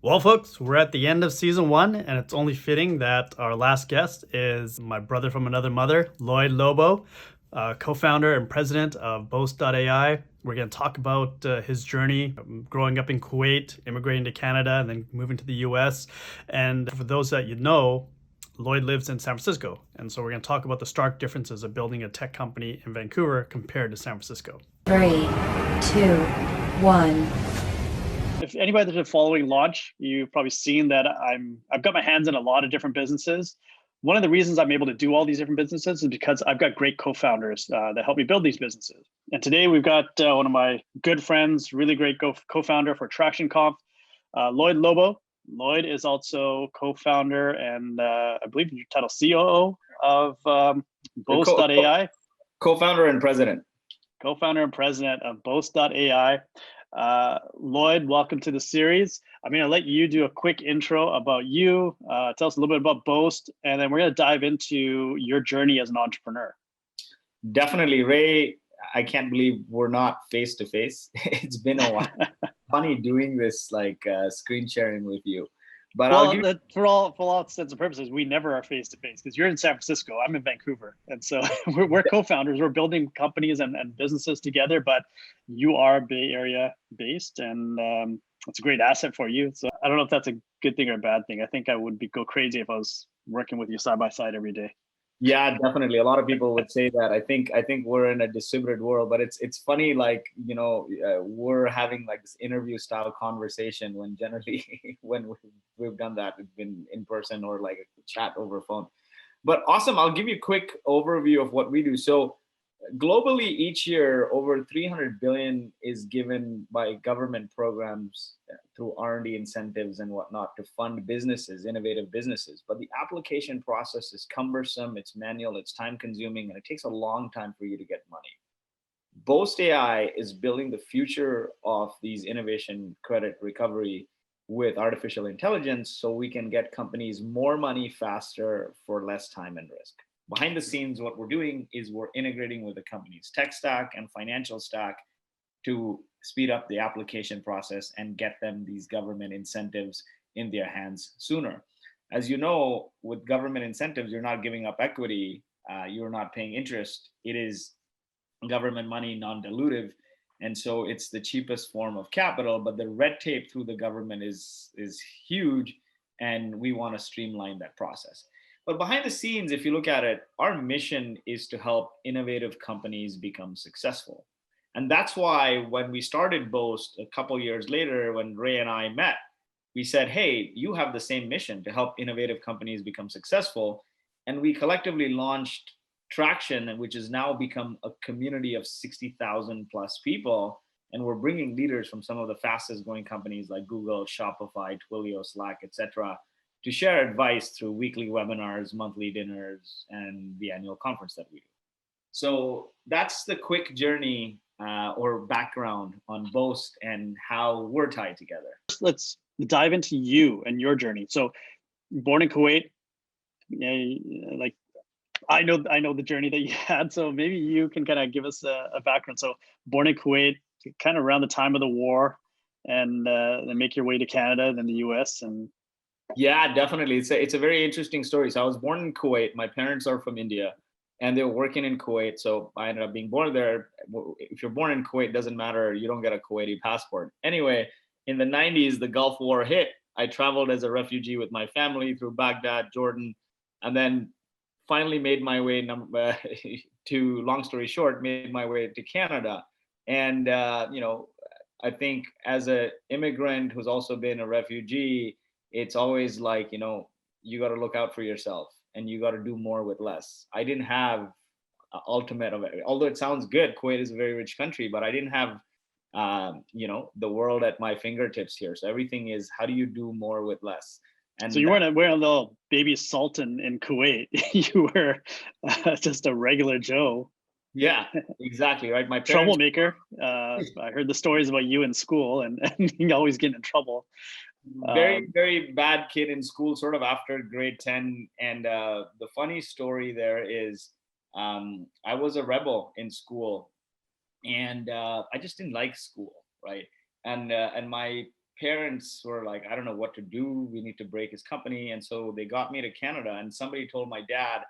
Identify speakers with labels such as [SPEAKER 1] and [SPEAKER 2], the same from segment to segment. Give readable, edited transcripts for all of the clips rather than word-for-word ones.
[SPEAKER 1] Well, folks, we're at the end of season one, and it's only fitting that our last guest is my brother from another mother, Lloyed Lobo, co-founder and president of Boast.AI. We're going to talk about his journey growing up in Kuwait, immigrating to Canada, and then moving to the US. And for those that you know, Lloyd lives in San Francisco. And so we're going to talk about the stark differences of building a tech company in Vancouver compared to San Francisco.
[SPEAKER 2] 3, 2, 1.
[SPEAKER 3] If anybody that's been following Launch, you've probably seen that I've got my hands in a lot of different businesses. One of the reasons I'm able to do all these different businesses is because I've got great co-founders that help me build these businesses. And today we've got one of my good friends, really great co-founder for Traction Conf, Lloyd Lobo. Lloyd is also co-founder and I believe you're title COO of Boast.AI.
[SPEAKER 4] Co-founder and president.
[SPEAKER 3] Co-founder and president of Boast.AI. Lloyd, welcome to the series. I'm going to let you do a quick intro about you, tell us a little bit about Boast, and then we're going to dive into your journey as an entrepreneur.
[SPEAKER 4] Definitely, Ray. I can't believe we're not face to face. It's been a while. Funny doing this screen sharing with you. But
[SPEAKER 3] for all intents and purposes, we never are face to face because you're in San Francisco, I'm in Vancouver, and so we're co-founders. We're building companies and businesses together. But you are Bay Area based, and it's a great asset for you. So I don't know if that's a good thing or a bad thing. I think I would go crazy if I was working with you side by side every day.
[SPEAKER 4] Yeah, definitely. A lot of people would say that. I think we're in a distributed world, but it's funny. We're having like this interview style conversation when generally when we've done that, it's been in person or like a chat over phone. But awesome. I'll give you a quick overview of what we do. So globally, each year, over 300 billion is given by government programs through R&D incentives and whatnot to fund businesses, innovative businesses. But the application process is cumbersome, it's manual, it's time consuming, and it takes a long time for you to get money. Boast.AI is building the future of these innovation credit recovery with artificial intelligence so we can get companies more money faster for less time and risk. Behind the scenes, what we're doing is we're integrating with the company's tech stack and financial stack to speed up the application process and get them these government incentives in their hands sooner. As you know, with government incentives, you're not giving up equity, you're not paying interest. It is government money, non-dilutive. And so it's the cheapest form of capital, but the red tape through the government is huge, and we want to streamline that process. But behind the scenes, if you look at it, our mission is to help innovative companies become successful. And that's why when we started Boast a couple years later, when Ray and I met, we said, hey, you have the same mission to help innovative companies become successful. And we collectively launched Traction, which has now become a community of 60,000 plus people. And we're bringing leaders from some of the fastest growing companies like Google, Shopify, Twilio, Slack, etc., to share advice through weekly webinars, monthly dinners, and the annual conference that we do. So that's the quick journey or background on Boast and how we're tied together.
[SPEAKER 3] Let's dive into you and your journey. So born in Kuwait, I know the journey that you had. So maybe you can kind of give us a background. So born in Kuwait, kind of around the time of the war, and then make your way to Canada, then the US, and
[SPEAKER 4] yeah, definitely. It's a very interesting story. So I was born in Kuwait. My parents are from India, and they were working in Kuwait. So I ended up being born there. If you're born in Kuwait, it doesn't matter. You don't get a Kuwaiti passport. Anyway, in the 90s, the Gulf War hit. I traveled as a refugee with my family through Baghdad, Jordan, and then finally made my way to, long story short, made my way to Canada. And, I think as an immigrant who's also been a refugee, it's always like, you got to look out for yourself and you got to do more with less. I didn't have ultimate of it, although it sounds good. Kuwait is a very rich country, but I didn't have, the world at my fingertips here. So everything is, how do you do more with less?
[SPEAKER 3] And so you weren't a little baby sultan in Kuwait. You were just a regular Joe.
[SPEAKER 4] Yeah, exactly. Right. My parents,
[SPEAKER 3] troublemaker. I heard the stories about you in school and you always getting in trouble.
[SPEAKER 4] Very, very bad kid in school, sort of after grade 10. And the funny story there is I was a rebel in school, and I just didn't like school, right? And my parents were like, I don't know what to do. We need to break his company. And so they got me to Canada. And somebody told my dad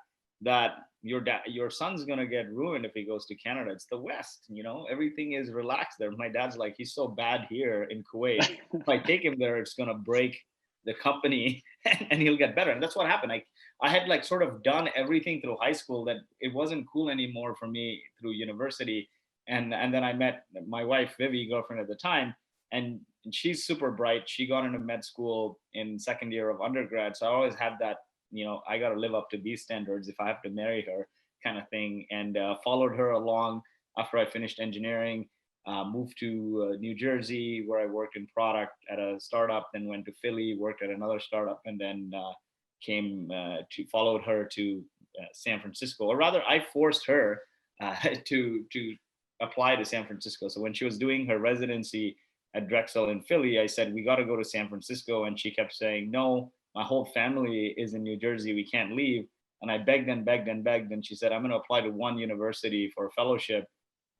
[SPEAKER 4] that your son's gonna get ruined if he goes to Canada. It's the West, everything is relaxed there. My dad's like, he's so bad here in Kuwait. If I take him there, it's gonna break the company and he'll get better. And that's what happened. I had like sort of done everything through high school that it wasn't cool anymore for me through university. And then I met my wife, Vivi, girlfriend at the time, and she's super bright. She got into med school in second year of undergrad. So I always had that, I got to live up to these standards if I have to marry her kind of thing. And followed her along after I finished engineering, moved to New Jersey where I worked in product at a startup, then went to Philly, worked at another startup, and then followed her to San Francisco, or rather I forced her to apply to San Francisco. So when she was doing her residency at Drexel in Philly, I said, we got to go to San Francisco. And she kept saying, no, my whole family is in New Jersey. We can't leave. And I begged and begged and begged. And she said, I'm going to apply to one university for a fellowship.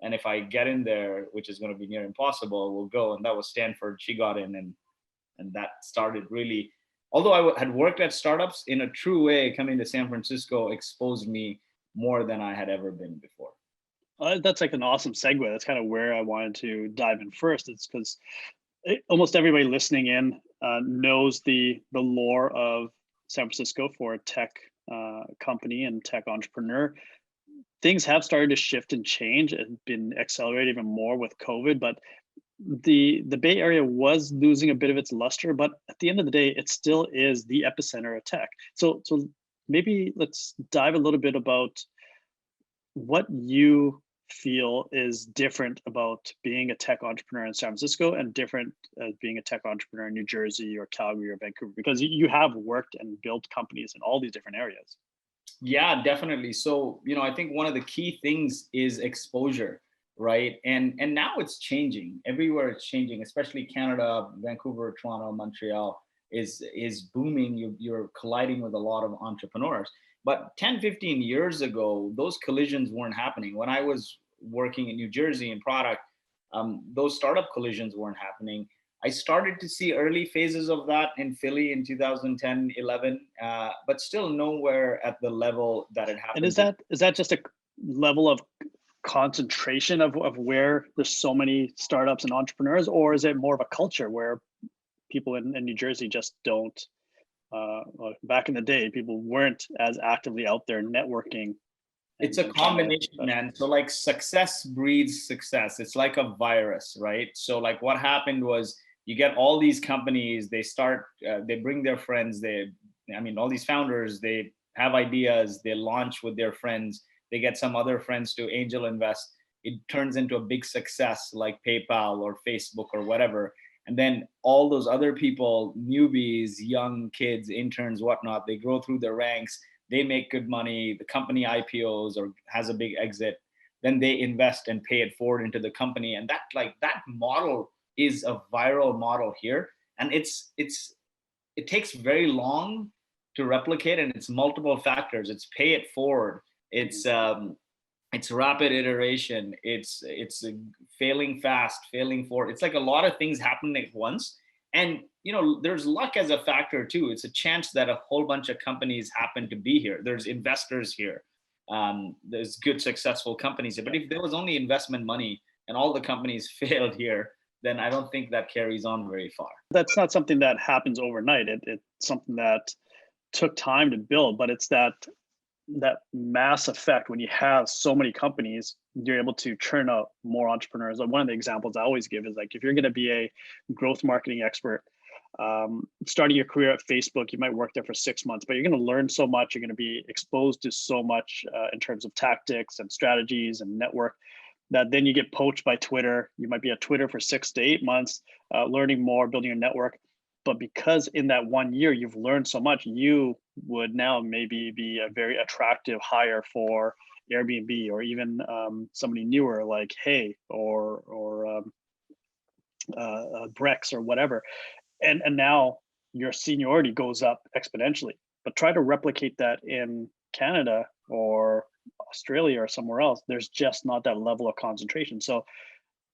[SPEAKER 4] And if I get in there, which is going to be near impossible, we'll go. And that was Stanford. She got in, and that started really, although I had worked at startups, in a true way, coming to San Francisco exposed me more than I had ever been before.
[SPEAKER 3] That's like an awesome segue. That's kind of where I wanted to dive in first. It's because almost everybody listening in knows the lore of San Francisco for a tech company and tech entrepreneur. Things have started to shift and change and been accelerated even more with COVID, but the Bay Area was losing a bit of its luster. But at the end of the day, it still is the epicenter of tech. So maybe let's dive a little bit about what you feel is different about being a tech entrepreneur in San Francisco and different as being a tech entrepreneur in New Jersey or Calgary or Vancouver, because you have worked and built companies in all these different areas.
[SPEAKER 4] Yeah, definitely. So, I think one of the key things is exposure, right? And now it's changing. Everywhere it's changing, especially Canada, Vancouver, Toronto, Montreal is booming. You're colliding with a lot of entrepreneurs. But 10, 15 years ago, those collisions weren't happening. When I was working in New Jersey in product, those startup collisions weren't happening. I started to see early phases of that in Philly in 2010, 11, but still nowhere at the level that it happened.
[SPEAKER 3] And is that just a level of concentration of where there's so many startups and entrepreneurs, or is it more of a culture where people in New Jersey just don't? Back in the day, people weren't as actively out there networking.
[SPEAKER 4] It's a combination, man. So like success breeds success. It's like a virus, right? So like what happened was you get all these companies, they start, they bring their friends, all these founders, they have ideas, they launch with their friends, they get some other friends to angel invest. It turns into a big success like PayPal or Facebook or whatever. And then all those other people, newbies, young kids, interns, whatnot, they grow through the ranks, they make good money, the company IPOs or has a big exit, then they invest and pay it forward into the company. And that model is a viral model here. And it takes very long to replicate, and it's multiple factors. It's pay it forward. It's rapid iteration. It's failing fast, failing forward. It's like a lot of things happening at once. And there's luck as a factor too. It's a chance that a whole bunch of companies happen to be here. There's investors here. There's good, successful companies here. But if there was only investment money and all the companies failed here, then I don't think that carries on very far.
[SPEAKER 3] That's not something that happens overnight. It's something that took time to build, but it's that mass effect. When you have so many companies, you're able to churn out more entrepreneurs. One of the examples I always give is like, if you're going to be a growth marketing expert, starting your career at Facebook, you might work there for 6 months, but you're going to learn so much. You're going to be exposed to so much in terms of tactics and strategies and network, that then you get poached by Twitter. You might be at Twitter for 6 to 8 months, learning more, building your network. But because in that 1 year you've learned so much, you would now maybe be a very attractive hire for Airbnb, or even somebody newer like Hey or Brex or whatever. And now your seniority goes up exponentially. But try to replicate that in Canada or Australia or somewhere else. There's just not that level of concentration. So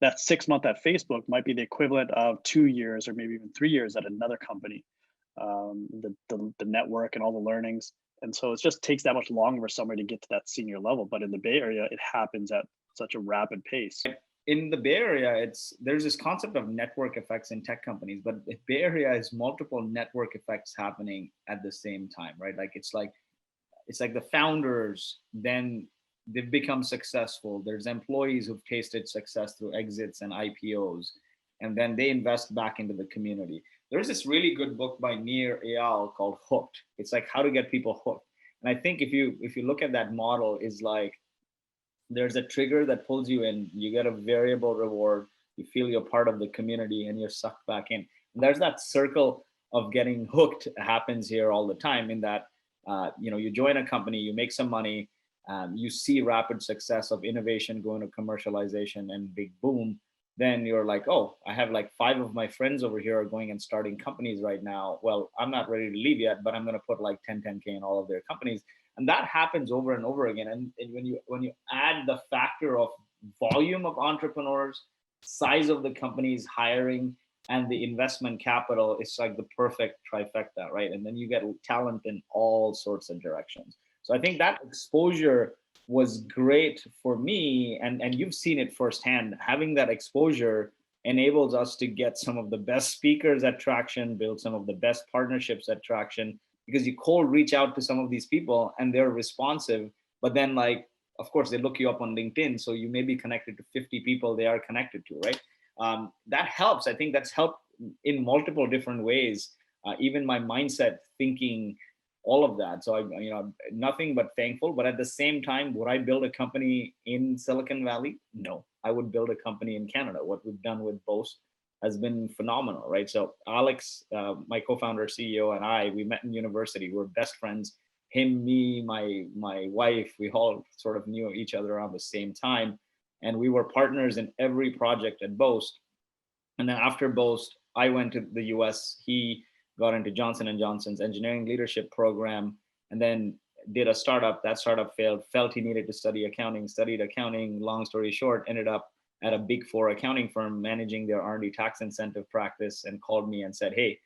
[SPEAKER 3] that 6 month at Facebook might be the equivalent of 2 years or maybe even 3 years at another company. The network and all the learnings. And so it just takes that much longer for somebody to get to that senior level. But in the Bay Area, it happens at such a rapid pace.
[SPEAKER 4] In the Bay Area, there's this concept of network effects in tech companies, but the Bay Area has multiple network effects happening at the same time, right? Like it's like the founders, then they've become successful. There's employees who've tasted success through exits and IPOs, and then they invest back into the community. There's this really good book by Nir Eyal called Hooked. It's like how to get people hooked. And I think if you look at that model, is like there's a trigger that pulls you in, you get a variable reward, you feel you're part of the community, and you're sucked back in. And there's that circle of getting hooked happens here all the time, in that you join a company, you make some money, you see rapid success of innovation going to commercialization and big boom. Then you're like, oh, I have like 5 of my friends over here are going and starting companies right now. Well, I'm not ready to leave yet, but I'm going to put like 10K in all of their companies. And that happens over and over again. And when you add the factor of volume of entrepreneurs, size of the companies hiring, and the investment capital, it's like the perfect trifecta, right? And then you get talent in all sorts of directions. So I think that exposure was great for me, and you've seen it firsthand. Having that exposure enables us to get some of the best speakers at Traction, build some of the best partnerships at Traction, because you cold reach out to some of these people and they're responsive, but then like, of course, they look you up on LinkedIn, so you may be connected to 50 people they are connected to, right? That helps. I think that's helped in multiple different ways. Even my mindset, thinking, all of that. So I'm nothing but thankful. But at the same time, would I build a company in Silicon Valley? No, I would build a company in Canada. What we've done with Boast has been phenomenal, right? So Alex, my co-founder, CEO, and I, we met in university. We're best friends. Him, me, my wife, we all sort of knew each other around the same time. And we were partners in every project at Boast. And then after Boast, I went to the US. He got into Johnson & Johnson's engineering leadership program, and then did a startup. That startup failed, felt he needed to study accounting, studied accounting. Long story short, ended up at a big 4 accounting firm managing their R&D tax incentive practice, and called me and said, hey,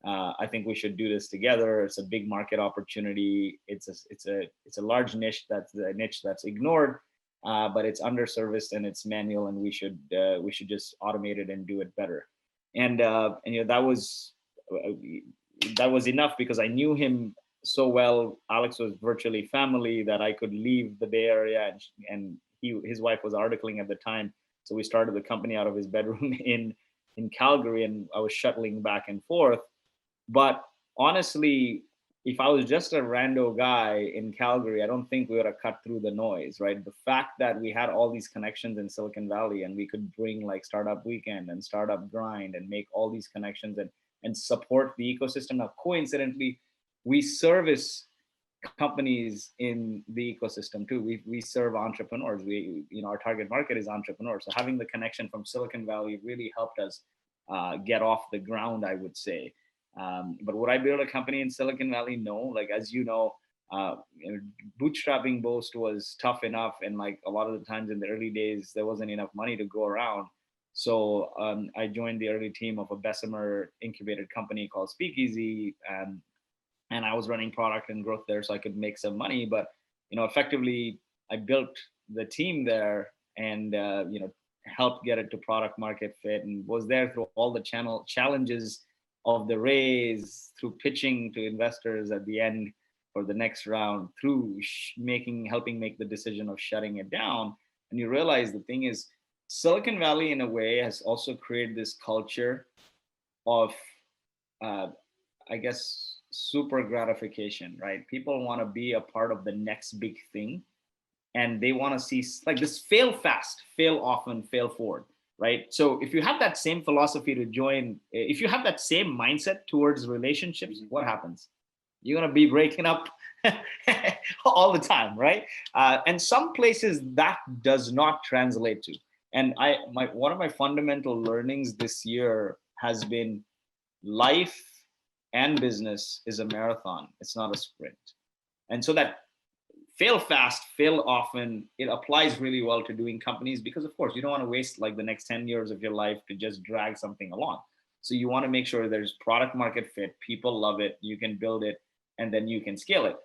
[SPEAKER 4] I think we should do this together. It's a big market opportunity. It's a large niche that's ignored, but it's underserviced and it's manual, and we should just automate it and do it better. And that was enough, because I knew him so well. Alex was virtually family, that I could leave the Bay Area, and his wife was articling at the time. So we started the company out of his bedroom in Calgary, and I was shuttling back and forth. But honestly, if I was just a rando guy in Calgary, I don't think we would have cut through the noise, right? The fact that we had all these connections in Silicon Valley, and we could bring like Startup Weekend and Startup Grind and make all these connections and support the ecosystem. Now, coincidentally, we service companies in the ecosystem too. We serve entrepreneurs. Our target market is entrepreneurs. So having the connection from Silicon Valley really helped us get off the ground, I would say. But would I build a company in Silicon Valley? No. Like, as you know, bootstrapping Boast was tough enough, and like a lot of the times in the early days, there wasn't enough money to go around. So I joined the early team of a Bessemer incubated company called Speakeasy, and I was running product and growth there, so I could make some money. But effectively, I built the team there, and helped get it to product market fit, and was there through all the challenges of the raise, through pitching to investors at the end for the next round, through helping make the decision of shutting it down. And you realize the thing is, Silicon Valley in a way has also created this culture of, I guess, super gratification, right? People want to be a part of the next big thing, and they want to see like this: fail fast, fail often, fail forward, right? So if you have that same philosophy to join, if you have that same mindset towards relationships, what happens? You're going to be breaking up all the time, right? And some places that does not translate to. And one of my fundamental learnings this year has been life and business is a marathon. It's not a sprint. And so that fail fast, fail often. It applies really well to doing companies because, of course, you don't want to waste like the next 10 years of your life to just drag something along. So you want to make sure there's product market fit, people love it, you can build it, and then you can scale it.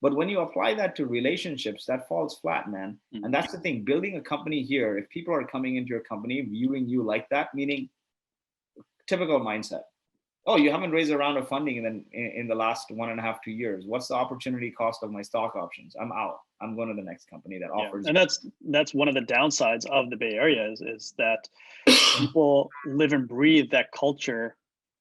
[SPEAKER 4] But when you apply that to relationships, that falls flat, man.
[SPEAKER 3] Mhm.
[SPEAKER 4] And that's the thing. Building a company here, if people are coming into your company viewing you like that, meaning typical mindset. Oh, you haven't raised a round of funding in the last 1.5 to 2 years. What's the opportunity cost of my stock options? I'm out. I'm going to the next company that
[SPEAKER 3] Yeah.
[SPEAKER 4] offers.
[SPEAKER 3] And that's one of the downsides of the Bay Area is that people live and breathe that culture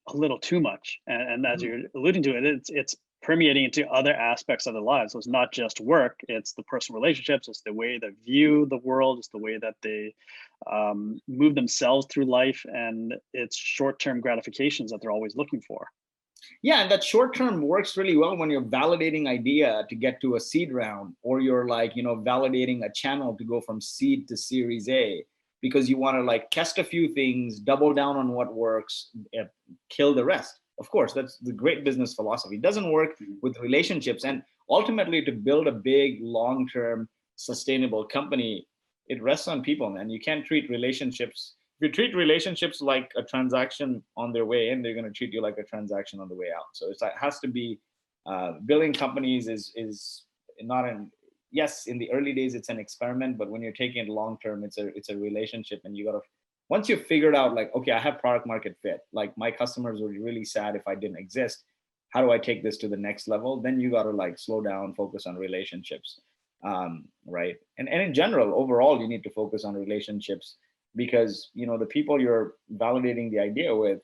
[SPEAKER 3] a little too much. And as you're alluding to it, it's permeating into other aspects of their lives. So it's not just work, it's the personal relationships, it's the way they view the world, it's the way that they move themselves through life, and it's short-term gratifications that they're always looking for.
[SPEAKER 4] Yeah, and that short term works really well when you're validating idea to get to a seed round, or you're like, validating a channel to go from seed to Series A, because you want to like test a few things, double down on what works, kill the rest. Of course, that's the great business philosophy. It doesn't work with relationships, and ultimately to build a big, long-term, sustainable company, it rests on people, man. You can't treat relationships. If you treat relationships like a transaction on their way in, they're going to treat you like a transaction on the way out. So it has to be building companies is not an yes, in the early days it's an experiment, but when you're taking it long term, it's a relationship, and you got to once you've figured out like, okay, I have product market fit, like my customers would be really sad if I didn't exist. How do I take this to the next level? Then you got to like slow down, focus on relationships, right? And in general, overall, you need to focus on relationships because the people you're validating the idea with,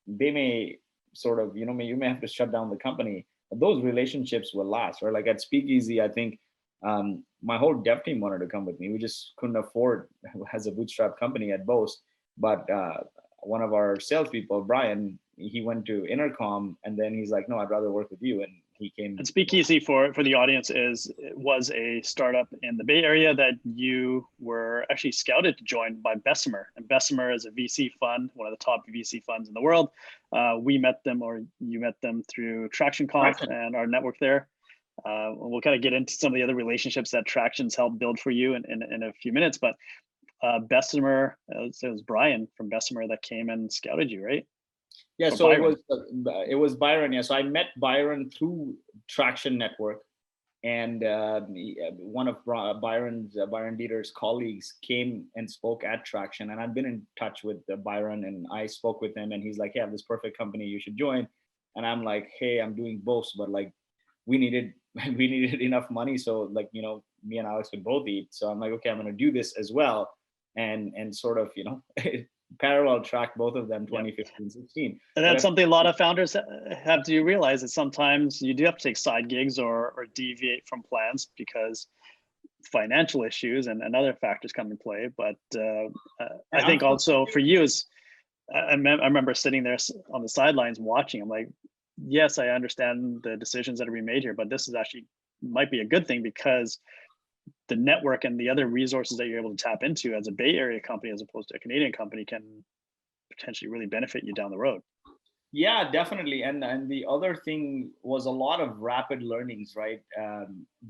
[SPEAKER 4] they may sort of you may have to shut down the company, but those relationships will last, right? Like at Speakeasy, I think my whole dev team wanted to come with me. We just couldn't afford as a bootstrap company at Boast. But one of our salespeople, Brian, he went to Intercom, and then he's like, "No, I'd rather work with you." And he came.
[SPEAKER 3] And Speakeasy for the audience was a startup in the Bay Area that you were actually scouted to join by Bessemer. And Bessemer is a VC fund, one of the top VC funds in the world. We met them, or you met them through Traction Conf and our network there. We'll kind of get into some of the other relationships that Traction's helped build for you in a few minutes. But Bessemer, it was Brian from Bessemer that came and scouted you, right?
[SPEAKER 4] Yeah, so it was Byron. Yeah, so I met Byron through Traction Network, and one of Byron Dieter's colleagues came and spoke at Traction, and I've been in touch with Byron, and I spoke with him, and he's like, "Hey, I have this perfect company, you should join." And I'm like, "Hey, I'm doing Boast, but like we needed enough money, so like me and Alex could both eat." So I'm like, "Okay, I'm going to do this as well," and sort of parallel track both of them 2015, 16.
[SPEAKER 3] And that's something a lot of founders have to realize, that sometimes you do have to take side gigs or deviate from plans because financial issues and other factors come into play. But I think also for you is, I remember sitting there on the sidelines watching. I'm like, yes, I understand the decisions that are being made here, but this is actually might be a good thing because the network and the other resources that you're able to tap into as a Bay Area company, as opposed to a Canadian company, can potentially really benefit you down the road.
[SPEAKER 4] Yeah, definitely. And the other thing was a lot of rapid learnings, right?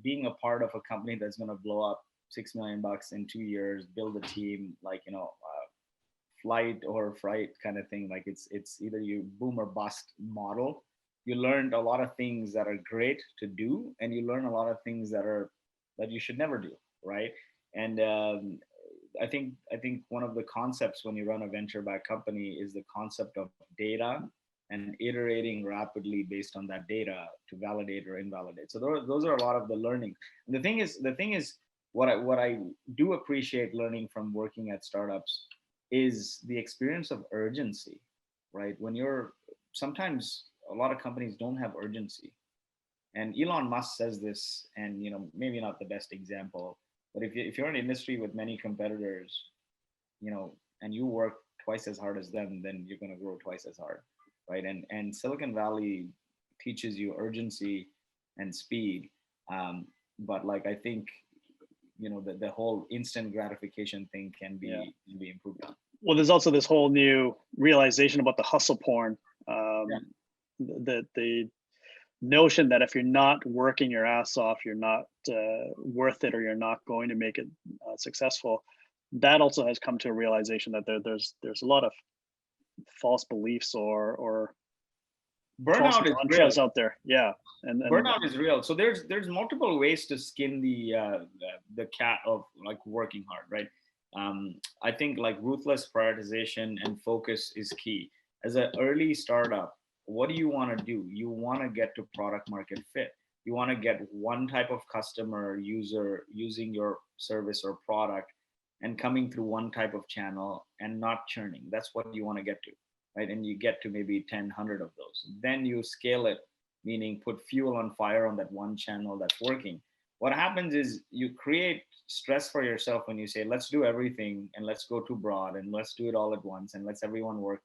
[SPEAKER 4] Being a part of a company that's going to blow up $6 million in 2 years, build a team, like flight or fright kind of thing. Like it's either you boom or bust model. You learned a lot of things that are great to do, and you learn a lot of things that you should never do, right? And I think one of the concepts when you run a venture-backed company is the concept of data and iterating rapidly based on that data to validate or invalidate. So those are a lot of the learning. And the thing is, what I do appreciate learning from working at startups is the experience of urgency, right? When sometimes a lot of companies don't have urgency. And Elon Musk says this, and maybe not the best example, but if you're in an industry with many competitors, and you work twice as hard as them, then you're going to grow twice as hard, right? And Silicon Valley teaches you urgency and speed, but like I think the whole instant gratification thing can be improved on.
[SPEAKER 3] Well, there's also this whole new realization about the hustle porn. The notion that if you're not working your ass off, you're not worth it, or you're not going to make it successful. That also has come to a realization that there's a lot of false beliefs or false
[SPEAKER 4] Burnout is real.
[SPEAKER 3] mantras out there. Yeah, and
[SPEAKER 4] Burnout is real. So there's multiple ways to skin the cat of like working hard, right? I think like ruthless prioritization and focus is key. As an early startup, what do you want to do? You want to get to product market fit. You want to get one type of customer user using your service or product and coming through one type of channel and not churning. That's what you want to get to, right? And you get to maybe 10, 100 of those. Then you scale it, meaning put fuel on fire on that one channel that's working. What happens is you create stress for yourself when you say, let's do everything and let's go too broad and let's do it all at once and let's everyone work,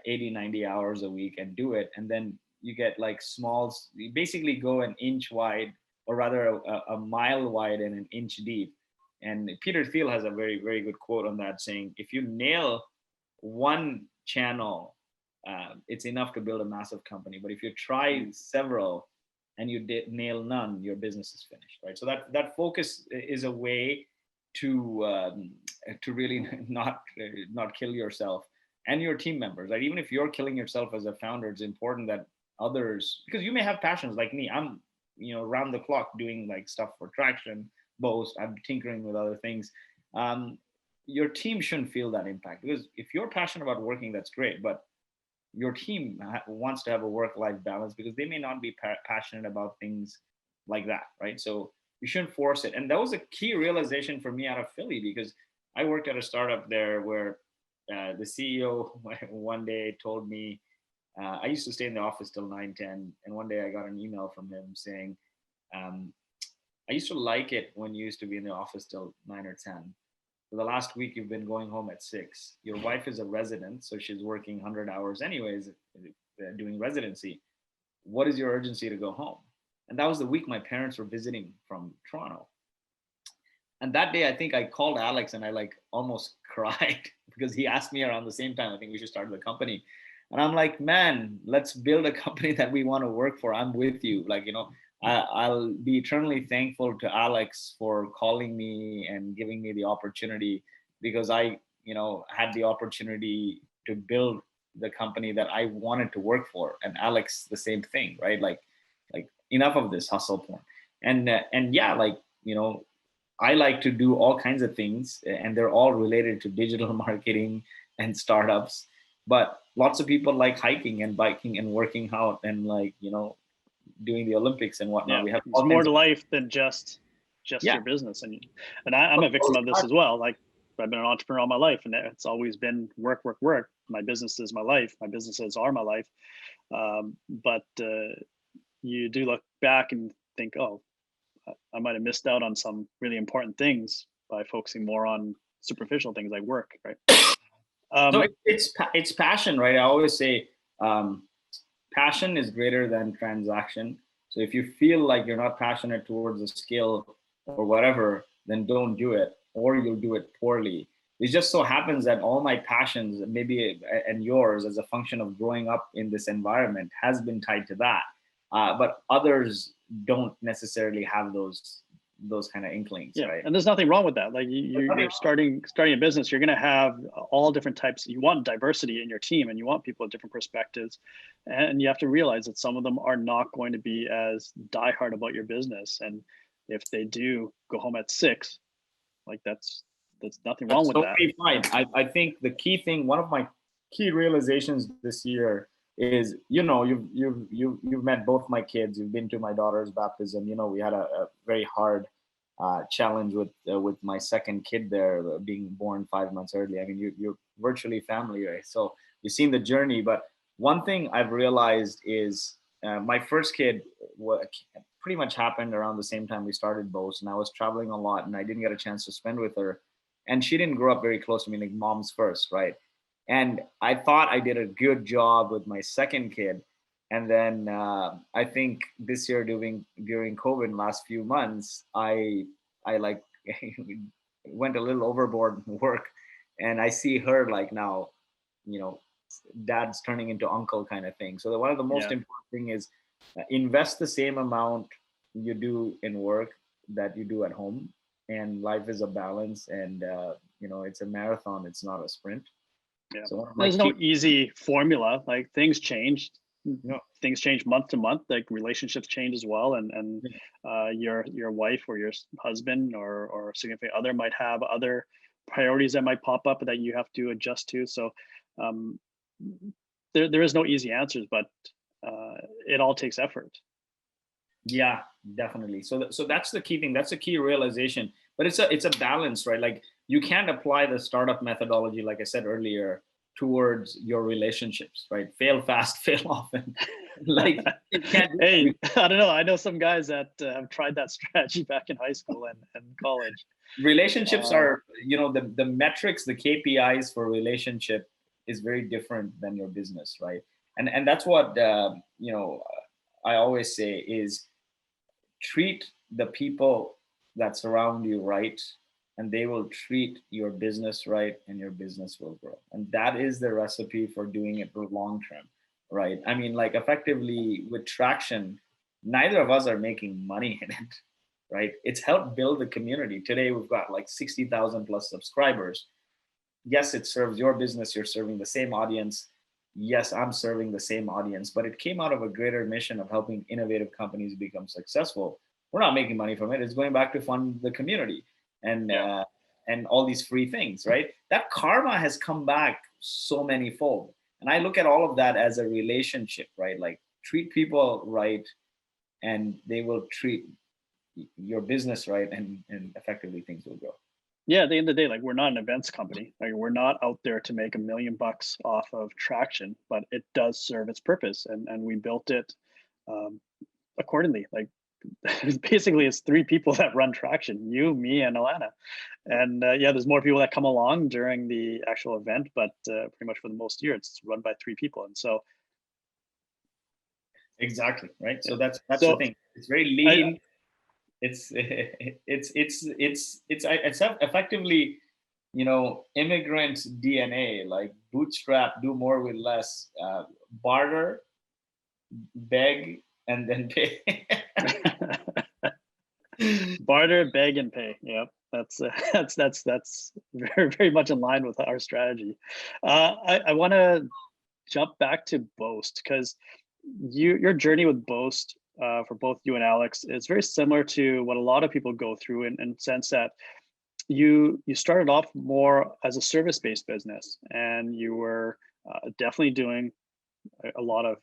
[SPEAKER 4] 80, 90 hours a week and do it. And then you get like small, you basically go an inch wide, or rather a mile wide and an inch deep. And Peter Thiel has a very, very good quote on that, saying, if you nail one channel, it's enough to build a massive company. But if you try several and you nail none, your business is finished, right? So that focus is a way to really not kill yourself and your team members, right? Even if you're killing yourself as a founder, it's important that others, because you may have passions like me. I'm around the clock doing like stuff for Traction, Boast. I'm tinkering with other things. Your team shouldn't feel that impact, because if you're passionate about working, that's great, but your team wants to have a work-life balance because they may not be passionate about things like that, right? So you shouldn't force it. And that was a key realization for me out of Philly, because I worked at a startup there where the CEO one day told me, I used to stay in the office till 9, 10, and one day I got an email from him saying, I used to like it when you used to be in the office till 9 or 10. For the last week, you've been going home at 6. Your wife is a resident, so she's working 100 hours anyways, doing residency. What is your urgency to go home? And that was the week my parents were visiting from Toronto. And that day, I think I called Alex and I like almost cried because he asked me around the same time, I think we should start the company. And I'm like, man, let's build a company that we want to work for. I'm with you. Like, I'll be eternally thankful to Alex for calling me and giving me the opportunity, because I, had the opportunity to build the company that I wanted to work for. And Alex, the same thing, right? Like enough of this hustle porn. And yeah, I like to do all kinds of things, and they're all related to digital marketing and startups. But lots of people like hiking and biking and working out and doing the Olympics and whatnot.
[SPEAKER 3] Yeah,
[SPEAKER 4] We have
[SPEAKER 3] there's more to life than just your business, and I'm a victim of this as well. Like, I've been an entrepreneur all my life, and it's always been work. My business is my life. My businesses are my life. But you do look back and think, oh, I might have missed out on some really important things by focusing more on superficial things like work, right?
[SPEAKER 4] So it's passion, right? I always say passion is greater than transaction. So if you feel like you're not passionate towards a skill or whatever, then don't do it, or you'll do it poorly. It just so happens that all my passions, maybe and yours, as a function of growing up in this environment, has been tied to that. But others don't necessarily have those kind of inklings, right?
[SPEAKER 3] And there's nothing wrong with that. Like you're starting a business, you're going to have all different types. You want diversity in your team, and you want people with different perspectives, and you have to realize that some of them are not going to be as diehard about your business. And if they do go home at 6, like that's nothing wrong with that.
[SPEAKER 4] Fine. I think the key thing, one of my key realizations this year is, you've met both my kids. You've been to my daughter's baptism. We had a very hard challenge with my second kid there, being born 5 months early. I mean, you're virtually family, right? So you've seen the journey. But one thing I've realized is my first kid pretty much happened around the same time we started Boast, and I was traveling a lot, and I didn't get a chance to spend with her. And she didn't grow up very close to me, like mom's first, right? And I thought I did a good job with my second kid. And then I think this year during COVID, last few months, I like went a little overboard in work, and I see her like now, dad's turning into uncle kind of thing. So one of the most important thing is invest the same amount you do in work that you do at home, and life is a balance, and it's a marathon, it's not a sprint.
[SPEAKER 3] Yeah.
[SPEAKER 4] So one of my
[SPEAKER 3] There's no
[SPEAKER 4] key,
[SPEAKER 3] easy formula. Like things change.
[SPEAKER 4] No.
[SPEAKER 3] Things change month to month. Like relationships change as well, and your wife or your husband or significant other might have other priorities that might pop up that you have to adjust to. So um, there is no easy answers, but it all takes effort.
[SPEAKER 4] Yeah, definitely. So that's the key thing. That's a key realization. But it's a balance, right? Like you can't apply the startup methodology, like I said earlier, towards your relationships, right? Fail fast, fail often. Like you can't do
[SPEAKER 3] Hey, I don't know. I know some guys that have tried that strategy back in high school and college.
[SPEAKER 4] relationships are, the metrics, the KPIs for relationship is very different than your business, right? And that's what I always say is treat the people that surround you right, and they will treat your business right, and your business will grow. And that is the recipe for doing it for long term, right? I mean, like effectively with traction, neither of us are making money in it, right? It's helped build the community. Today we've got like 60,000 plus subscribers. Yes, it serves your business, you're serving the same audience. Yes, I'm serving the same audience, but it came out of a greater mission of helping innovative companies become successful. We're not making money from it. It's going back to fund the community and and all these free things, right? That karma has come back so many fold. And I look at all of that as a relationship, right? Like treat people right, and they will treat your business right, and effectively things will grow.
[SPEAKER 3] Yeah, at the end of the day, like we're not an events company. Like we're not out there to make $1 million off of traction, but it does serve its purpose, and we built it um, accordingly. Like basically, it's three people that run traction: you, me, and Alana. And yeah, there's more people that come along during the actual event, but pretty much for the most year, it's run by three people. And so,
[SPEAKER 4] Exactly, right.
[SPEAKER 3] yeah.
[SPEAKER 4] So that's the
[SPEAKER 3] So
[SPEAKER 4] thing. It's very
[SPEAKER 3] I,
[SPEAKER 4] lean. It's effectively, immigrant DNA, like bootstrap, do more with less, barter, beg, and then pay.
[SPEAKER 3] barter, beg, and pay. Yep, that's that's very very much in line with our strategy. I want to jump back to Boast because your journey with Boast for both you and Alex is very similar to what a lot of people go through in the sense that you started off more as a service-based business, and you were definitely doing a lot of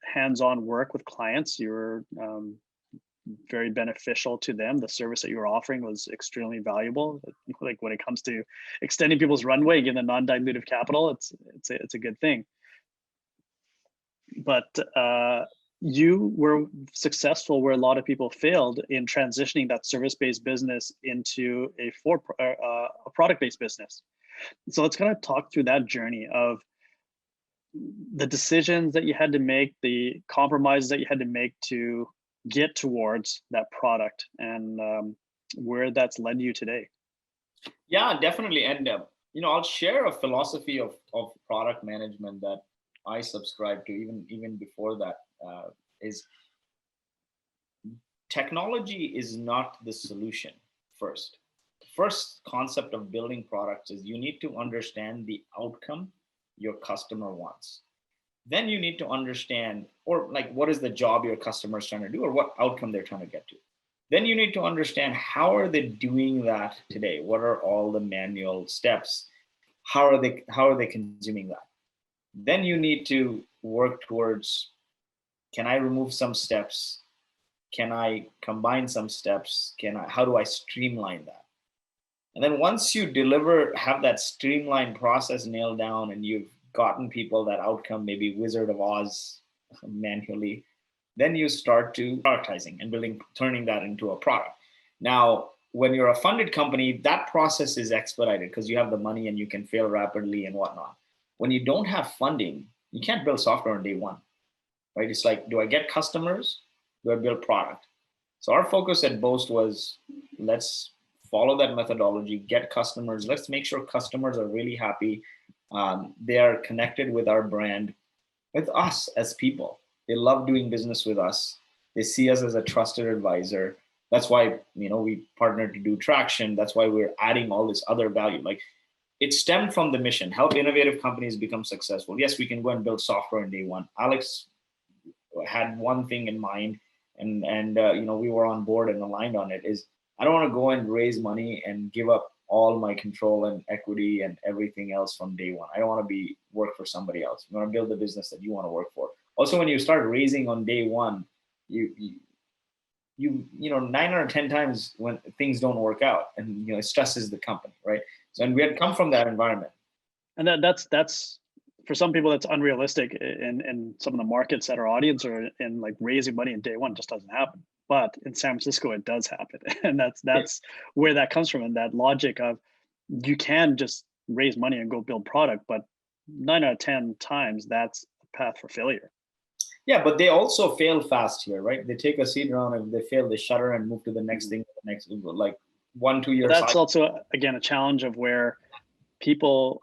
[SPEAKER 3] hands-on work with clients. You were very beneficial to them. The service that you were offering was extremely valuable. Like when it comes to extending people's runway, given the non-dilutive capital, it's a good thing. But you were successful where a lot of people failed in transitioning that service-based business into a product-based business. So let's kind of talk through that journey of the decisions that you had to make, the compromises that you had to make to get towards that product, and where that's led you today.
[SPEAKER 4] Yeah, definitely. And I'll share a philosophy of product management that I subscribe to even before that, is technology is not the solution first. First concept of building products is you need to understand the outcome your customer wants. Then you need to understand, or like, what is the job your customer is trying to do, or what outcome they're trying to get to. Then you need to understand how are they doing that today? What are all the manual steps? How are they consuming that? Then you need to work towards, can I remove some steps? Can I combine some steps? How do I streamline that? And then once you have that streamlined process nailed down, and you've gotten people that outcome, maybe Wizard of Oz manually, then you start to productizing and turning that into a product. Now, when you're a funded company, that process is expedited because you have the money and you can fail rapidly and whatnot. When you don't have funding, you can't build software on day one, right? It's like, do I get customers? Do I build product? So our focus at Boast was, let's follow that methodology, get customers. Let's make sure customers are really happy. They are connected with our brand, with us as people. They love doing business with us. They see us as a trusted advisor. That's why, we partnered to do traction. That's why we're adding all this other value. Like, it stemmed from the mission: help innovative companies become successful. Yes, we can go and build software on day one. Alex had one thing in mind, and we were on board and aligned on it. Is I don't want to go and raise money and give up all my control and equity and everything else from day one. I don't want to work for somebody else. You want to build the business that you want to work for. Also, when you start raising on day one, you 9 or 10 times when things don't work out, and it stresses the company, right? So, and we had come from that environment.
[SPEAKER 3] And that's for some people that's unrealistic in some of the markets that our audience are in. Like, raising money in day one just doesn't happen. But in San Francisco, it does happen, and that's where that comes from. And that logic of, you can just raise money and go build product, but 9 out of 10 times that's a path for failure.
[SPEAKER 4] Yeah, but they also fail fast here, right? They take a seed round, and if they fail, they shutter and move to the next thing, like 1-2 years.
[SPEAKER 3] That's also, again, a challenge of where people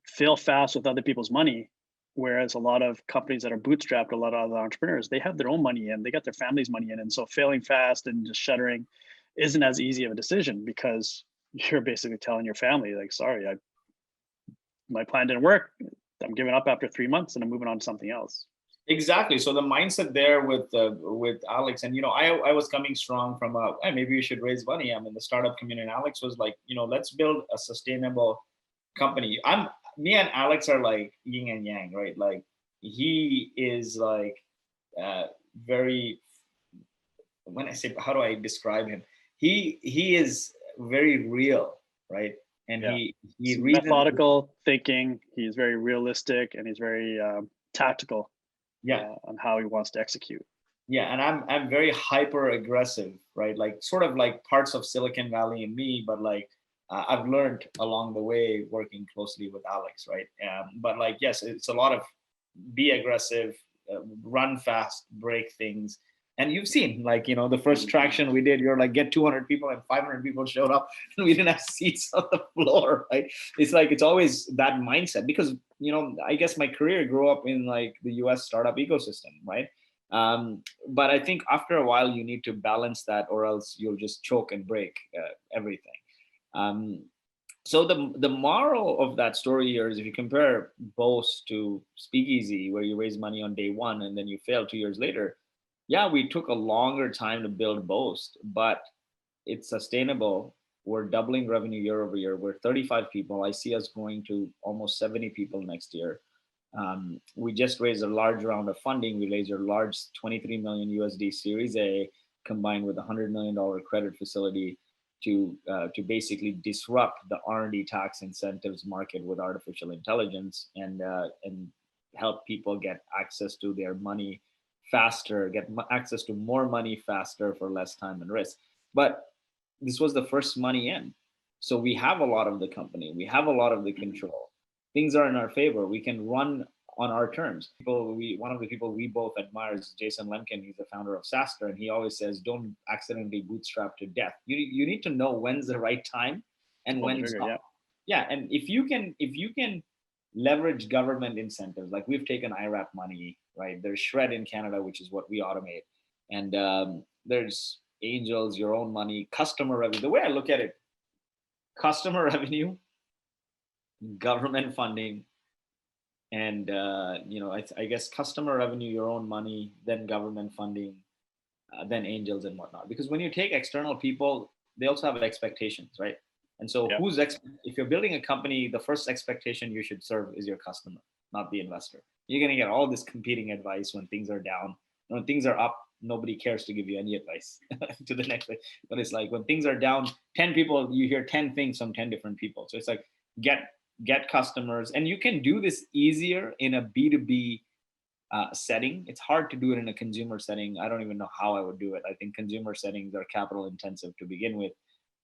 [SPEAKER 3] fail fast with other people's money, whereas a lot of companies that are bootstrapped, a lot of other entrepreneurs, they have their own money in, they got their family's money in, and so failing fast and just shuttering isn't as easy of a decision, because you're basically telling your family, like, sorry, my plan didn't work. I'm giving up after 3 months and I'm moving on to something else.
[SPEAKER 4] Exactly. So the mindset there with Alex, and I was coming strong from hey, maybe we should raise money. I'm in the startup community, and Alex was like, let's build a sustainable company. Me and Alex are like yin and yang, right? Like, he is like very, when I say, how do I describe him? He is very real, right? And
[SPEAKER 3] Yeah.
[SPEAKER 4] he
[SPEAKER 3] methodical thinking. He's very realistic, and he's very tactical.
[SPEAKER 4] Yeah.
[SPEAKER 3] On how he wants to execute.
[SPEAKER 4] Yeah, and I'm very hyper aggressive, right? Like, sort of like parts of Silicon Valley in me, but like I've learned along the way working closely with Alex, right? But like, yes, it's a lot of be aggressive, run fast, break things. And you've seen, like, the first traction we did, you're like, get 200 people, and 500 people showed up, and we didn't have seats on the floor, right? It's like, it's always that mindset, because, I guess my career grew up in like the US startup ecosystem, right? But I think after a while, you need to balance that, or else you'll just choke and break everything. So the moral of that story here is, if you compare Boast to Speakeasy, where you raise money on day one and then you fail 2 years later, yeah, we took a longer time to build Boast, but it's sustainable. We're doubling revenue year over year. We're 35 people. I see us going to almost 70 people next year. We just raised a large round of funding. We raised a large 23 million USD Series A, combined with a $100 million credit facility to basically disrupt the R&D tax incentives market with artificial intelligence, and help people get access to their money faster, get access to more money faster for less time and risk. But this was the first money in. So we have a lot of the company, we have a lot of the control. Things are in our favor. We can run on our terms. One of the people we both admire is Jason Lemkin. He's the founder of SaaStr, and he always says, don't accidentally bootstrap to death. You need to know when's the right time and when's not. Yeah, and if you can leverage government incentives, like we've taken IRAP money, right? There's Shred in Canada, which is what we automate, and there's Angels, your own money, customer revenue. The way I look at it, customer revenue, government funding, and I guess customer revenue, your own money, then government funding, then angels and whatnot. Because when you take external people, they also have expectations, right? And so if you're building a company, the first expectation you should serve is your customer, not the investor. You're going to get all this competing advice when things are down. When things are up, nobody cares to give you any advice to the next thing. But it's like, when things are down, 10 people, you hear 10 things from 10 different people. So it's like, get customers. And you can do this easier in a B2B setting. It's hard to do it in a consumer setting. I don't even know how I would do it. I think consumer settings are capital intensive to begin with.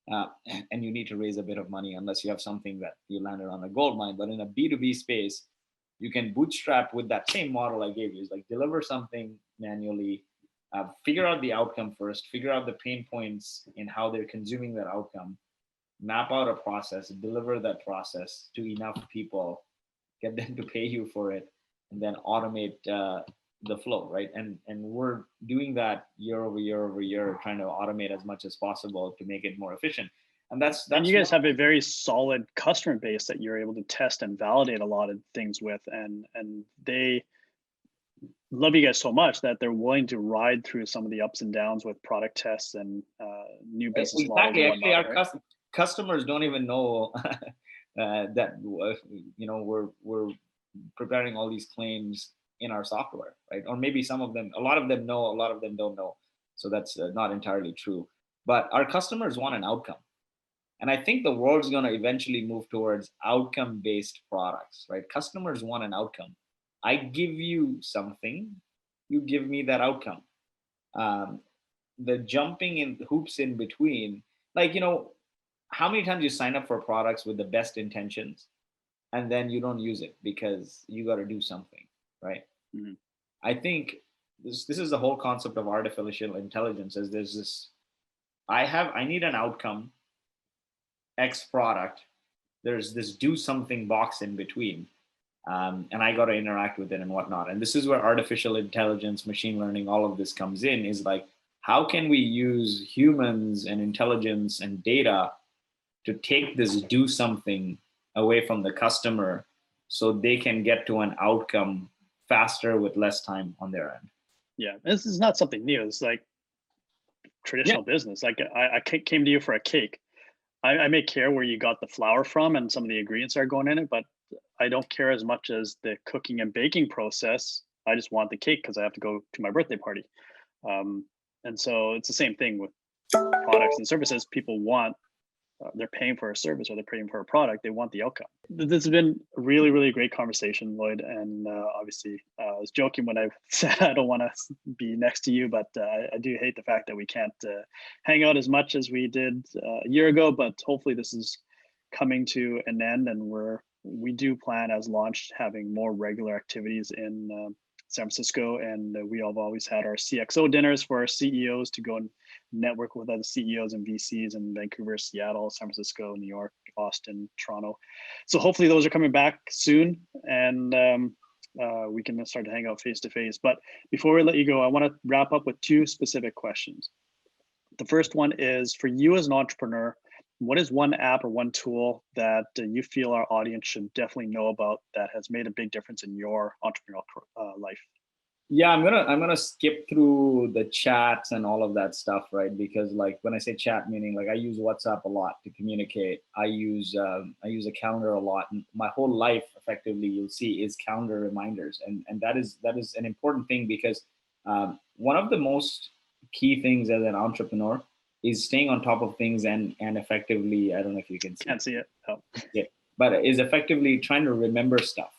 [SPEAKER 4] And you need to raise a bit of money unless you have something that you landed on a gold mine. But in a B2B space, you can bootstrap with that same model I gave you. It's like, deliver something manually, figure out the outcome first, figure out the pain points in how they're consuming that outcome, map out a process, deliver that process to enough people, get them to pay you for it, and then automate the flow, right? And we're doing that year over year over year, trying to automate as much as possible to make it more efficient. And
[SPEAKER 3] And
[SPEAKER 4] that's
[SPEAKER 3] you guys
[SPEAKER 4] one.
[SPEAKER 3] have a very solid customer base that you're able to test and validate a lot of things with, and they love you guys so much that they're willing to ride through some of the ups and downs with product tests and new business models
[SPEAKER 4] Exactly.
[SPEAKER 3] and
[SPEAKER 4] Actually,
[SPEAKER 3] whatnot.
[SPEAKER 4] our
[SPEAKER 3] Right?
[SPEAKER 4] customers don't even know that we're preparing all these claims in our software, right? Or maybe some of them, a lot of them know, a lot of them don't know. So that's not entirely true. But our customers want an outcome, and I think the world's going to eventually move towards outcome-based products, right? Customers want an outcome. I give you something, you give me that outcome. Um, the jumping in hoops in between, like, how many times you sign up for products with the best intentions and then you don't use it because you got to do something, right?
[SPEAKER 3] Mhm.
[SPEAKER 4] I think this is the whole concept of artificial intelligence. Is there's this, I need an outcome, X product, there's this do something box in between, and I got to interact with it and whatnot. And this is where artificial intelligence, machine learning, all of this comes in. Is like, how can we use humans and intelligence and data to take this do something away from the customer so they can get to an outcome faster with less time on their end?
[SPEAKER 3] Yeah, this is not something new. It's like
[SPEAKER 4] Yeah,
[SPEAKER 3] traditional business. Like came to you for a cake. I may care where you got the flour from and some of the ingredients that are going in it, but I don't care as much as the cooking and baking process. I just want the cake because I have to go to my birthday party. Um, and so it's the same thing with products and services. People want, they're paying for a service or they're paying for a product. They want the outcome. This has been a really, really great conversation, Lloyd. And obviously, I was joking when I said I don't want to be next to you, but I do hate the fact that we can't hang out as much as we did a year ago. But hopefully, this is coming to an end, and we do plan as launched having more regular activities in San Francisco, and we have always had our CXO dinners for our CEOs to go and network with other CEOs and VCs in Vancouver, Seattle, San Francisco, New York, Austin, Toronto. So hopefully those are coming back soon, and we can start to hang out face to face. But before we let you go, I want to wrap up with two specific questions. The first one is for you as an entrepreneur, what is one app or one tool that you feel our audience should definitely know about that has made a big difference in your entrepreneurial life?
[SPEAKER 4] yeah, I'm gonna skip through the chats and all of that stuff, right? Because like when I say chat, meaning like I use WhatsApp a lot to communicate. I use a calendar a lot. And my whole life, effectively, you'll see, is calendar reminders, and that is an important thing because one of the most key things as an entrepreneur is staying on top of things and effectively, I don't know if you can see
[SPEAKER 3] Can't see it. Oh.
[SPEAKER 4] it, but is effectively trying to remember stuff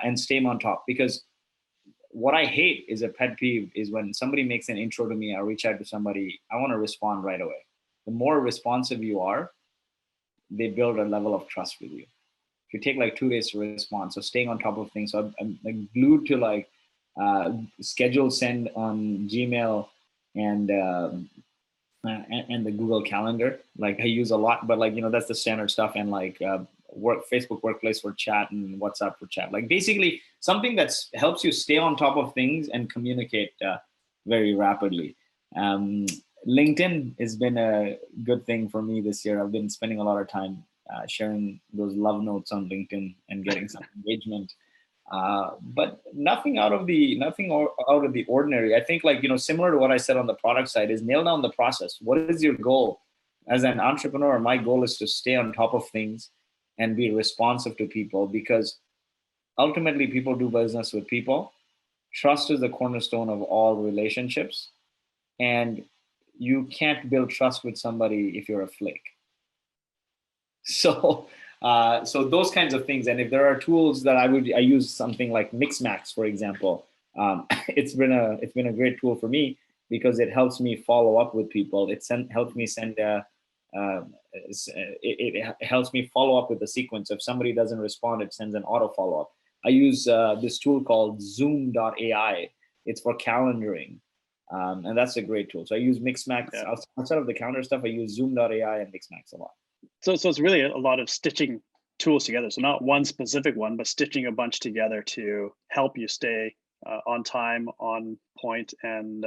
[SPEAKER 4] and stay on top. Because what I hate is a pet peeve is when somebody makes an intro to me, I reach out to somebody, I want to respond right away. The more responsive you are, they build a level of trust with you. If you take like 2 days to respond, so staying on top of things. So I'm like glued to like schedule send on Gmail and and the Google Calendar. Like I use a lot, but like that's the standard stuff. And like Facebook Workplace for chat and WhatsApp for chat. Like basically something that helps you stay on top of things and communicate very rapidly. Um, LinkedIn has been a good thing for me this year. I've been spending a lot of time sharing those love notes on LinkedIn and getting some engagement. But out of the ordinary. I think like similar to what I said on the product side is nail down the process. What is your goal? As an entrepreneur, my goal is to stay on top of things and be responsive to people, because ultimately people do business with people. Trust is the cornerstone of all relationships, and you can't build trust with somebody if you're a flake. So those kinds of things. And if there are tools that I use something like Mixmax, for example. It's been a great tool for me because it helps me follow up with people. Helps me send it helps me follow up with the sequence. If somebody doesn't respond, it sends an auto follow up. I use this tool called Zoom.ai. It's for calendaring. And that's a great tool. So I use Mixmax.
[SPEAKER 3] Yeah.
[SPEAKER 4] Outside of the calendar stuff, I use Zoom.ai and Mixmax a lot.
[SPEAKER 3] So it's really a lot of stitching tools together. So not one specific one, but stitching a bunch together to help you stay on time, on point, and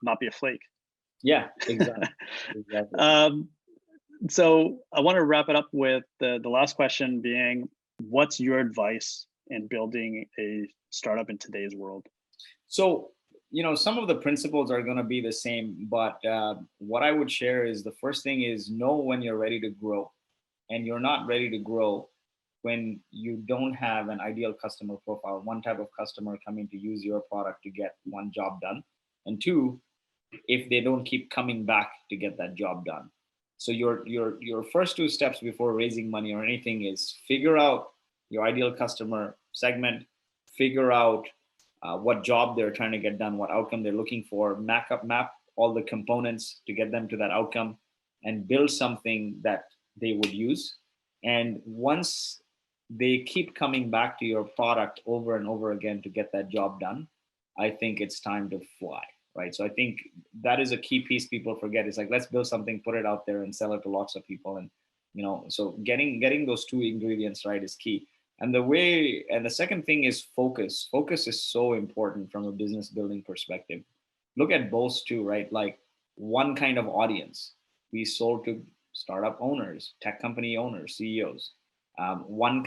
[SPEAKER 3] not be a flake.
[SPEAKER 4] Yeah, exactly. Exactly.
[SPEAKER 3] So I want to wrap it up with the last question being, what's your advice in building a startup in today's world?
[SPEAKER 4] So, some of the principles are going to be the same, but what I would share is the first thing is know when you're ready to grow. And you're not ready to grow when you don't have an ideal customer profile, one type of customer coming to use your product to get one job done. And two, if they don't keep coming back to get that job done. So your first two steps before raising money or anything is figure out your ideal customer segment, figure out what job they're trying to get done, what outcome they're looking for, map all the components to get them to that outcome, and build something that they would use. And once they keep coming back to your product over and over again to get that job done, I think it's time to fly. Right. So I think that is a key piece people forget. It's like, let's build something, put it out there and sell it to lots of people. And, so getting those two ingredients right is key. And the second thing is focus. Focus is so important from a business building perspective. Look at Boast too, right? Like one kind of audience. We sold to startup owners, tech company owners, CEOs. One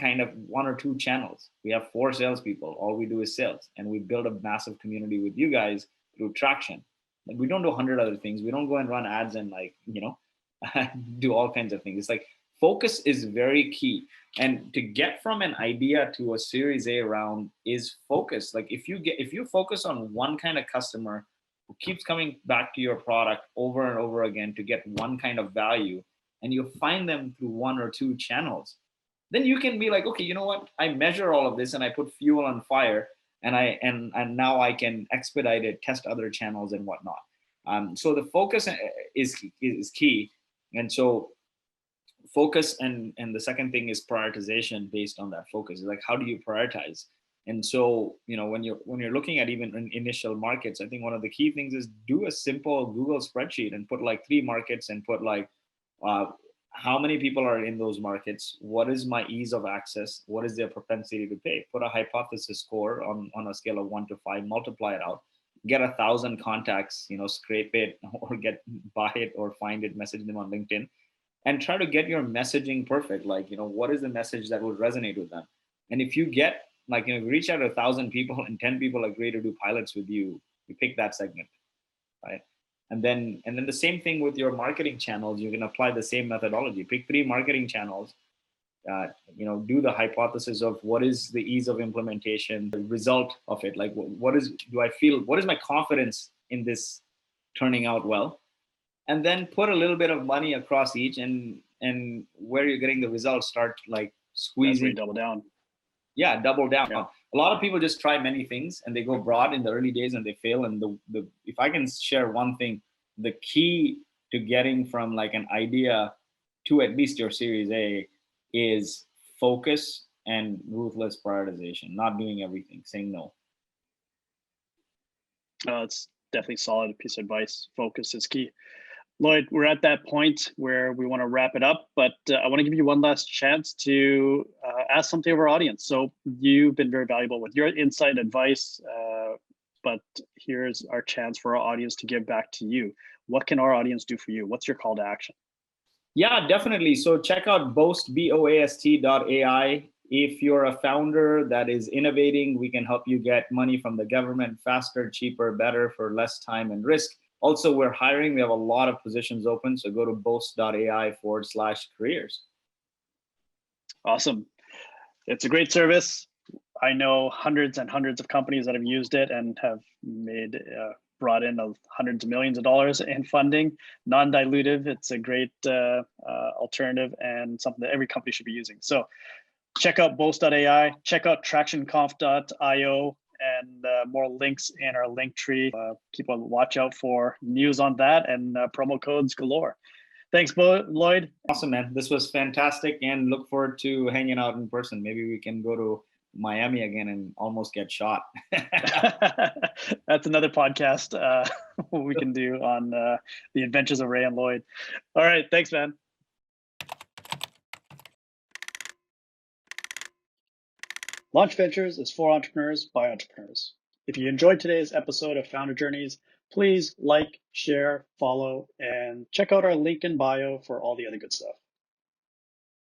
[SPEAKER 4] or two channels. We have 4 salespeople. All we do is sales, and we build a massive community with you guys through traction. Like we don't do 100 other things. We don't go and run ads and do all kinds of things. It's like focus is very key. And to get from an idea to a Series A round is focus. Like if you focus on one kind of customer who keeps coming back to your product over and over again to get one kind of value, and you find them through 1 or 2 channels, then you can be like, okay, you know what? I measure all of this and I put fuel on fire, and now I can expedite it, test other channels and whatnot. So the focus is key. And so focus, and the second thing is prioritization based on that focus. It's like, how do you prioritize? And so, when you're looking at even in initial markets, I think one of the key things is do a simple Google spreadsheet and put like 3 markets and put like, how many people are in those markets? What is my ease of access? What is their propensity to pay? Put a hypothesis score on a scale of 1 to 5, multiply it out, get 1,000 contacts, scrape it or buy it or find it, message them on LinkedIn, and try to get your messaging perfect. Like, what is the message that would resonate with them? And if you get like, reach out to 1,000 people and 10 people agree to do pilots with you, you pick that segment, right? And then the same thing with your marketing channels. You can apply the same methodology. Pick 3 marketing channels. Do the hypothesis of what is the ease of implementation, the result of it. Like, what is my confidence in this turning out well? And then put a little bit of money across each, and where you're getting the results, start like squeezing.
[SPEAKER 3] Double down.
[SPEAKER 4] Yeah, double down.
[SPEAKER 3] Yeah.
[SPEAKER 4] A lot of people just try many things and they go broad in the early days and they fail. And the if I can share one thing, the key to getting from like an idea to at least your Series A is focus and ruthless prioritization, not doing everything, saying no.
[SPEAKER 3] It's definitely solid piece of advice. Focus is key. Lloyd, we're at that point where we want to wrap it up, but I want to give you one last chance to ask something of our audience. So you've been very valuable with your insight, advice, but here's our chance for our audience to give back to you. What can our audience do for you? What's your call to action?
[SPEAKER 4] Yeah, definitely. So check out Boast.AI. If you're a founder that is innovating, we can help you get money from the government faster, cheaper, better, for less time and risk. Also, we're hiring. We have a lot of positions open. So go to Boast.AI/careers.
[SPEAKER 3] Awesome. It's a great service. I know hundreds and hundreds of companies that have used it and have brought in hundreds of millions of dollars in funding, non-dilutive. It's a great alternative and something that every company should be using. So check out Boast.AI, check out tractionconf.io, and more links in our link tree. Keep a watch out for news on that and promo codes galore. Thanks, Lloyd.
[SPEAKER 4] Awesome, man. This was fantastic, and look forward to hanging out in person. Maybe we can go to Miami again and almost get shot.
[SPEAKER 3] That's another podcast we can do on the adventures of Ray and Lloyd. All right. Thanks, man. Launch Ventures is for entrepreneurs by entrepreneurs. If you enjoyed today's episode of Founder Journeys, please like, share, follow, and check out our link in bio for all the other good stuff.